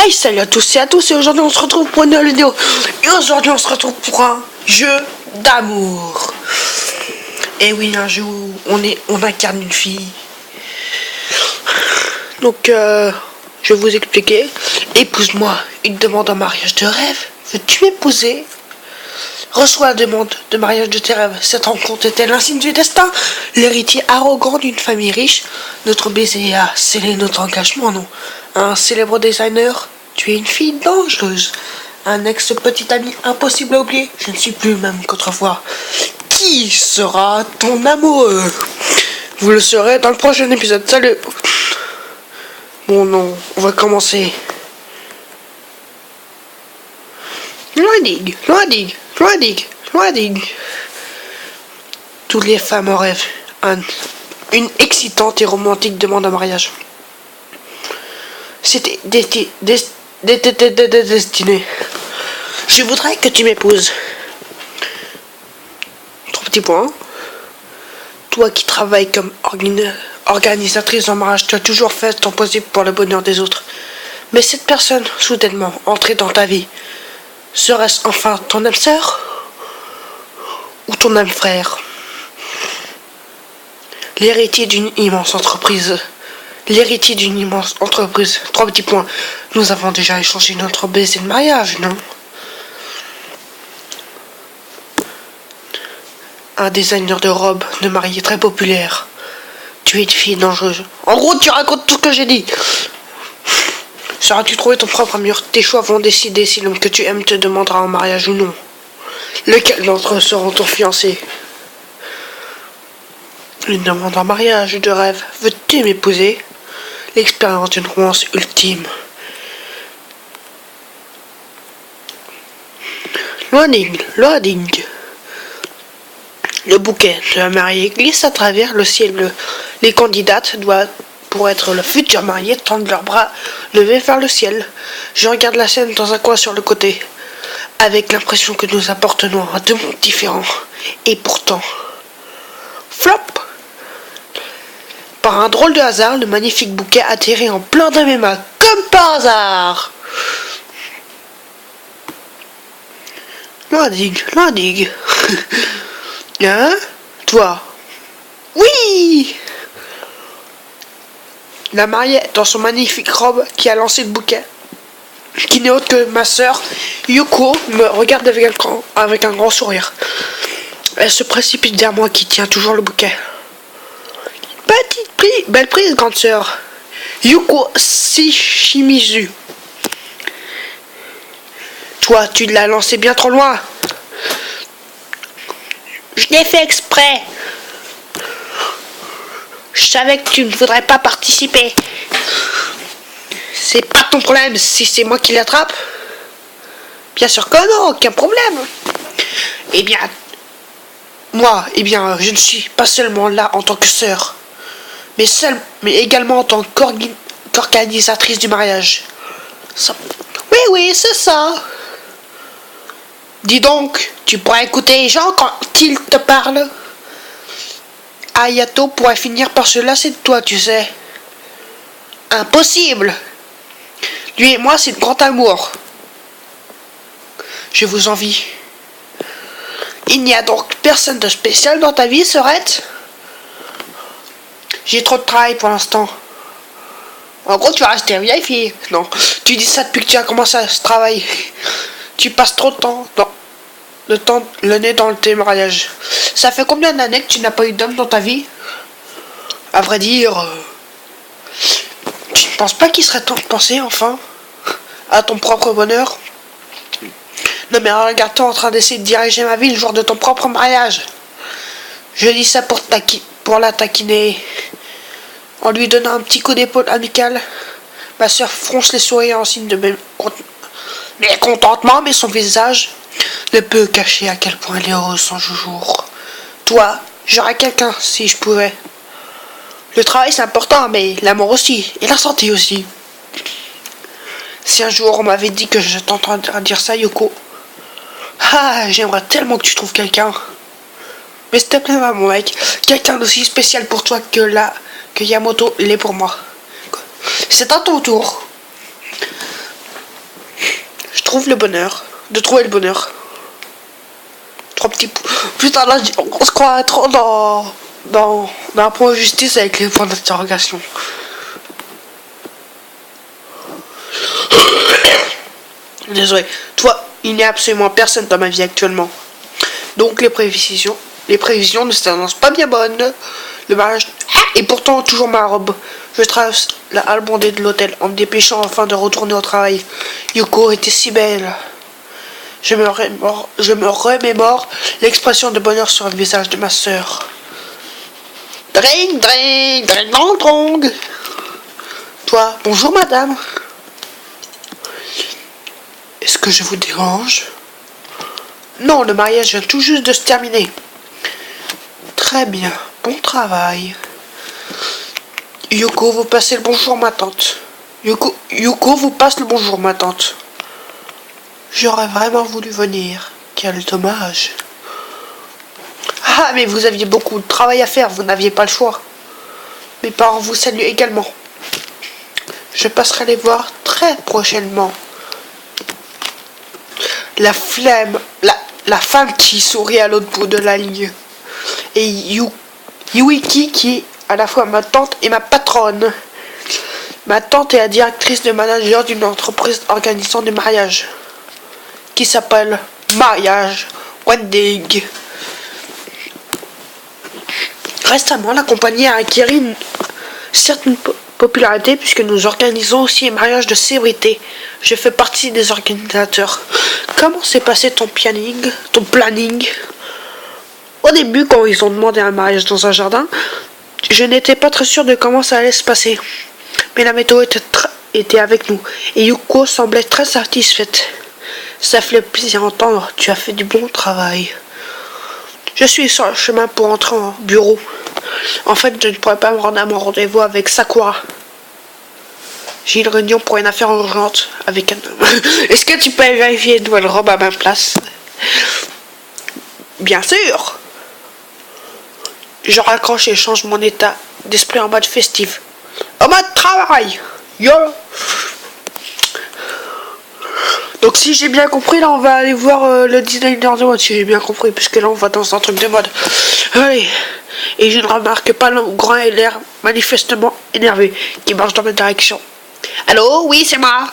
Hey, salut à tous et aujourd'hui on se retrouve pour une nouvelle vidéo. Et aujourd'hui on se retrouve pour un jeu d'amour. Et oui, un jeu où on incarne une fille. Donc je vais vous expliquer. Épouse-moi, une demande en mariage de rêve. Veux-tu m'épouser? Reçois la demande de mariage de tes rêves. Cette rencontre était l'insigne du destin. L'héritier arrogant d'une famille riche. Notre baiser a scellé notre engagement, non? Un célèbre designer. Tu es une fille dangereuse. Un ex-petit ami impossible à oublier. Je ne suis plus le même qu'autrefois. Qui sera ton amoureux? Vous le saurez dans le prochain épisode. Salut! Bon non, on va commencer. Loading. Toutes les femmes en rêvent. Une excitante et romantique demande en mariage. C'était destiné. Je voudrais que tu m'épouses. 3 petits points. Toi qui travailles comme organisatrice en mariage, tu as toujours fait ton possible pour le bonheur des autres. Mais cette personne, soudainement entrée dans ta vie, serait-ce enfin ton âme sœur ou ton âme frère? L'héritier d'une immense entreprise. 3 petits points. Nous avons déjà échangé notre baiser de mariage, non? Un designer de robes de mariée très populaire. Tu es une fille dangereuse. En gros, tu racontes tout ce que j'ai dit. Sauras-tu trouver ton propre mur? Tes choix vont décider si l'homme que tu aimes te demandera en mariage ou non. Lequel d'entre eux seront ton fiancé? Une demande en mariage de rêve. Veux-tu m'épouser? L'expérience d'une romance ultime. Loading. Le bouquet de la mariée glisse à travers le ciel bleu. Les candidates doivent, pour être le futur marié, tendre leurs bras levés vers le ciel. Je regarde la scène dans un coin sur le côté, avec l'impression que nous appartenons à 2 mondes différents. Et pourtant, flop! Par un drôle de hasard, le magnifique bouquet atterrit en plein dans mes mains, comme par hasard. Loading. Hein? Toi? Oui! La mariée, dans son magnifique robe, qui a lancé le bouquet, qui n'est autre que ma sœur, Yuko, me regarde avec un grand sourire. Elle se précipite vers moi qui tient toujours le bouquet. Belle prise, grande sœur. Yuko Shimizu. Toi, tu l'as lancé bien trop loin. Je l'ai fait exprès. Je savais que tu ne voudrais pas participer. C'est pas ton problème si c'est moi qui l'attrape. Bien sûr que non, aucun problème. Eh bien, je ne suis pas seulement là en tant que sœur, mais également en tant qu'organisatrice du mariage. Oui, c'est ça. Dis donc, tu pourrais écouter les gens quand ils te parlent. Ayato pourrait finir par se lasser de toi, tu sais. Impossible. Lui et moi, c'est le grand amour. Je vous envie. Il n'y a donc personne de spécial dans ta vie, Serette? J'ai trop de travail pour l'instant. En gros, tu vas rester vieille fille. Non, tu dis ça depuis que tu as commencé à ce travail. Tu passes trop de temps le nez dans tes mariages. Ça fait combien d'années que tu n'as pas eu d'homme dans ta vie? À vrai dire, tu ne penses pas qu'il serait temps de penser enfin à ton propre bonheur? Non mais regarde-toi en train d'essayer de diriger ma vie le jour de ton propre mariage. Je dis ça pour la taquiner. En lui donnant un petit coup d'épaule amical, ma soeur fronce les sourires en signe de mécontentement, mais son visage ne peut cacher à quel point elle est heureuse sans jour. Toi, j'aurais quelqu'un si je pouvais. Le travail c'est important, mais l'amour aussi, et la santé aussi. Si un jour on m'avait dit que je t'entendrais dire ça, Yoko. Ah, j'aimerais tellement que tu trouves quelqu'un. Mais s'il te plaît, mon mec, quelqu'un d'aussi spécial pour toi que Yamoto l'est pour moi. C'est à ton tour. trouve le bonheur. De trouver le bonheur. Trois petits poux. Putain, là, on se croit trop dans un point de justice avec les points d'interrogation. Désolé. Toi, il n'y a absolument personne dans ma vie actuellement. Donc les prévisions ne s'annoncent pas bien bonnes. Le mariage... Et pourtant, toujours ma robe. Je traverse la halle bondée de l'hôtel en me dépêchant afin de retourner au travail. Yoko était si belle. Je me remémore l'expression de bonheur sur le visage de ma sœur. Drink, drink, drink, drong, drong. Toi, bonjour madame. Est-ce que je vous dérange? Non, le mariage vient tout juste de se terminer. Très bien, bon travail. Yoko, vous passez le bonjour ma tante. Yoko, vous passe le bonjour ma tante. J'aurais vraiment voulu venir. Quel dommage. Ah, mais vous aviez beaucoup de travail à faire, vous n'aviez pas le choix. Mes parents vous saluent également. Je passerai les voir très prochainement. La flemme, la femme qui sourit à l'autre bout de la ligne. Et Yuiki qui est à la fois ma tante et ma patronne. Ma tante est la directrice de manager d'une entreprise organisant des mariages. Qui s'appelle Mariage Wedding. Récemment, la compagnie a acquis une certaine popularité puisque nous organisons aussi les mariages de célébrités. Je fais partie des organisateurs. Comment s'est passé ton planning? Au début, quand ils ont demandé un mariage dans un jardin, je n'étais pas très sûr de comment ça allait se passer. Mais la météo était avec nous et Yuko semblait très satisfaite. Ça fait plaisir à entendre, tu as fait du bon travail. Je suis sur le chemin pour entrer en bureau. En fait, je ne pourrais pas me rendre à mon rendez-vous avec Sakura. J'ai une réunion pour une affaire urgente avec un homme. Est-ce que tu peux vérifier une nouvelle robe à ma place? Bien sûr. Je raccroche et change mon état d'esprit en mode festif. En mode travail. YOLO. Donc si j'ai bien compris, là on va aller voir le designer de mode, si j'ai bien compris, puisque là on va dans un truc de mode. Allez. Et je ne remarque pas l'homme grand et l'air manifestement énervé qui marche dans ma direction. Allô, oui c'est moi.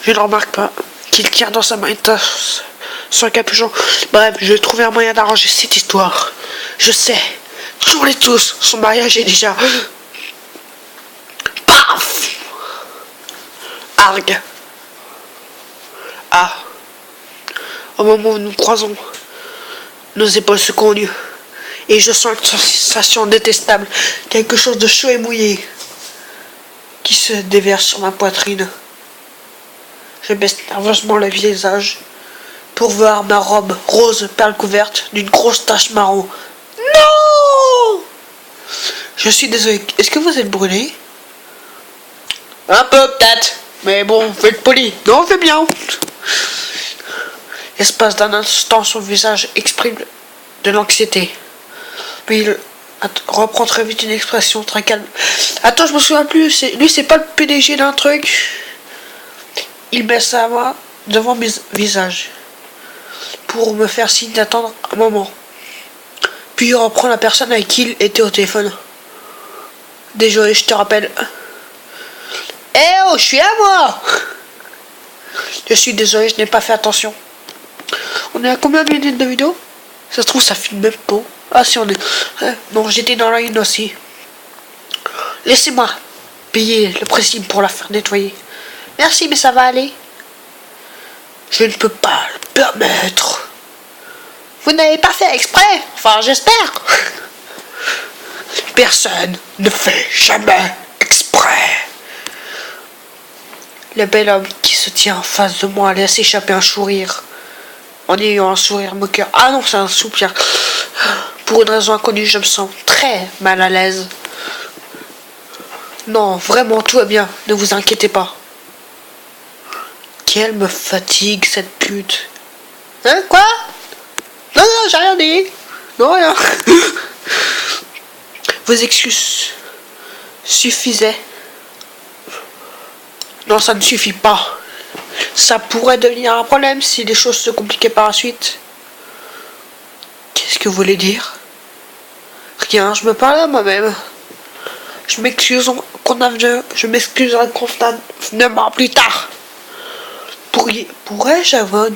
Je ne remarque pas qu'il tire dans sa main une tasse sur un capuchon. Bref, je vais trouver un moyen d'arranger cette histoire. Je sais, toujours les tous, son mariage est déjà... Paf. Argue. Ah. Au moment où nous croisons, nos épaules se connuent. Et je sens une sensation détestable. Quelque chose de chaud et mouillé qui se déverse sur ma poitrine. Je baisse nerveusement le visage pour voir ma robe rose perle couverte d'une grosse tache marron. Non! Je suis désolé. Est-ce que vous êtes brûlé? Un peu peut-être. Mais bon, faites poli. Non, fais bien. L'espace d'un instant, son visage exprime de l'anxiété. Puis il reprend très vite une expression très calme. Attends, je me souviens plus. Lui, c'est pas le PDG d'un truc. Il met sa main devant mes visages pour me faire signe d'attendre un moment. Puis il reprend la personne avec qui il était au téléphone. Désolé, je te rappelle. Eh oh, je suis à moi. Je suis désolé, je n'ai pas fait attention. On est à combien de minutes de vidéo? Ça se trouve, ça filme même pas. Ah si, on est... Non, j'étais dans la une aussi. Laissez-moi payer le principe pour la faire nettoyer. Merci, mais ça va aller. Je ne peux pas le permettre. Vous n'avez pas fait exprès. Enfin, j'espère. Personne ne fait jamais exprès. Le bel homme qui se tient en face de moi laisse échapper un sourire. En ayant un sourire moqueur. Ah non, c'est un soupir. Pour une raison inconnue, je me sens très mal à l'aise. Non, vraiment, tout va bien. Ne vous inquiétez pas. Qu'elle me fatigue, cette pute. Hein, quoi? Non, non, j'ai rien dit. Non, rien. Vos excuses suffisaient. Non, ça ne suffit pas. Ça pourrait devenir un problème si les choses se compliquaient par la suite. Qu'est-ce que vous voulez dire? Rien, je me parle à moi-même. Je m'excuserai convenablement plus tard. Pourrais-je avoir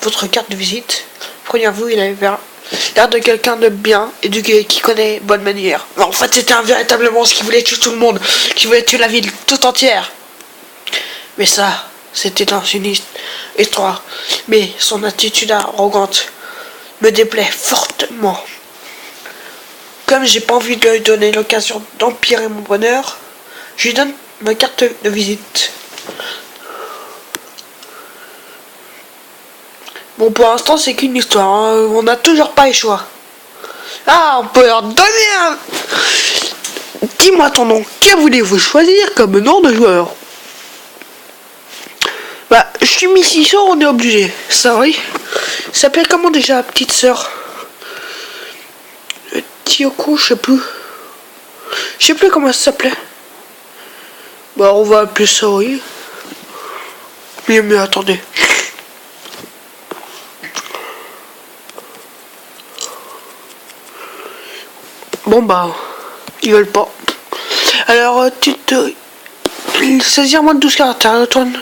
votre carte de visite? Première-vous, il avait l'air de quelqu'un de bien éduqué qui connaît bonne manière. Mais en fait, c'était un véritable monstre qui voulait tuer tout le monde, qui voulait tuer la ville tout entière. Mais ça, c'était dans une histoire. Mais son attitude arrogante me déplaît fortement. Comme j'ai pas envie de lui donner l'occasion d'empirer mon bonheur, je lui donne ma carte de visite. Bon, pour l'instant, c'est qu'une histoire. Hein. On n'a toujours pas les choix. Ah, on peut leur donner un... Dis-moi ton nom. Que voulez-vous choisir comme nom de joueur? Bah, je suis Mississor, on est obligé. Ça, oui. Ça s'appelle comment déjà, petite sœur? Tioku, je sais plus. Je sais plus comment ça s'appelait. Bah, on va appeler ça, oui. Mais attendez. Bon bah, ils veulent pas. Alors, tu te... Saisir moins de 12 caractères, Antoine.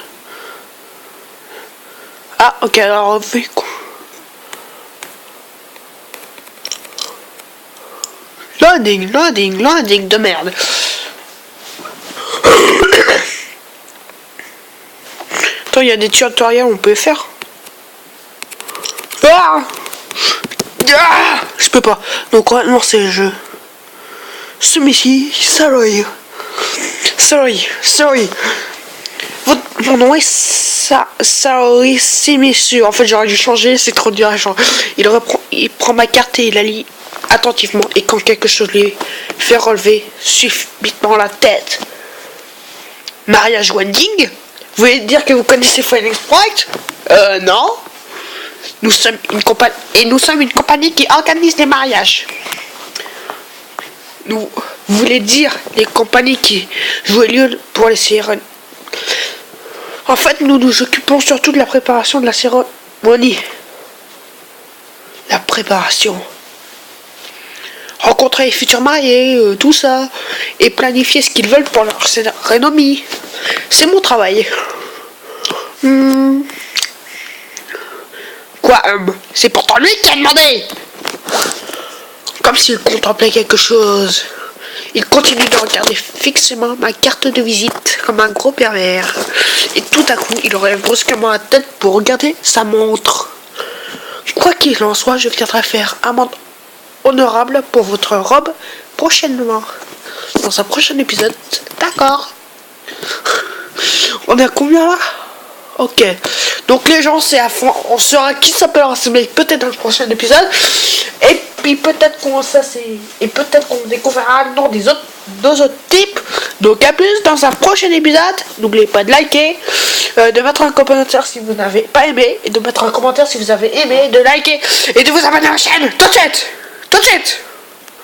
Ah, ok, alors, fais quoi? Loading de merde. Attends, il y a des tutoriels, on peut faire. Ah, je peux pas. Donc, on va lancer le jeu. Celui-ci, sorry. Mon nom est Saori Simisu. En fait, j'aurais dû changer, c'est trop dur à changer. Il prend ma carte et il la lit attentivement. Et quand quelque chose lui fait relever subitement la tête. Mariage Wending? Vous voulez dire que vous connaissez Phoenix Sprite? Non. Nous sommes une compagnie qui organise des mariages. Vous voulez dire les compagnies qui jouent lieu pour les cérémonies. En fait, nous nous occupons surtout de la préparation de la cérémonie. La préparation. Rencontrer les futurs mariés, tout ça. Et planifier ce qu'ils veulent pour leur cérémonie. C'est mon travail. Quoi, c'est pourtant lui qui a demandé. Comme s'il contemplait quelque chose. Il continue de regarder fixement ma carte de visite comme un gros pervers. Et tout à coup, il relève brusquement la tête pour regarder sa montre. Quoi qu'il en soit, je viendrai faire amende honorable pour votre robe prochainement. Dans un prochain épisode. D'accord. On est à combien là? Ok. Donc les gens, c'est à fond. On saura qui s'appellera ce mec peut-être dans le prochain épisode. Et puis peut-être qu'on découvrira le nom des deux autres types. Donc à plus dans un prochain épisode. N'oubliez pas de liker, de mettre un commentaire si vous n'avez pas aimé, et de mettre un commentaire si vous avez aimé, de liker et de vous abonner à la chaîne tout de suite.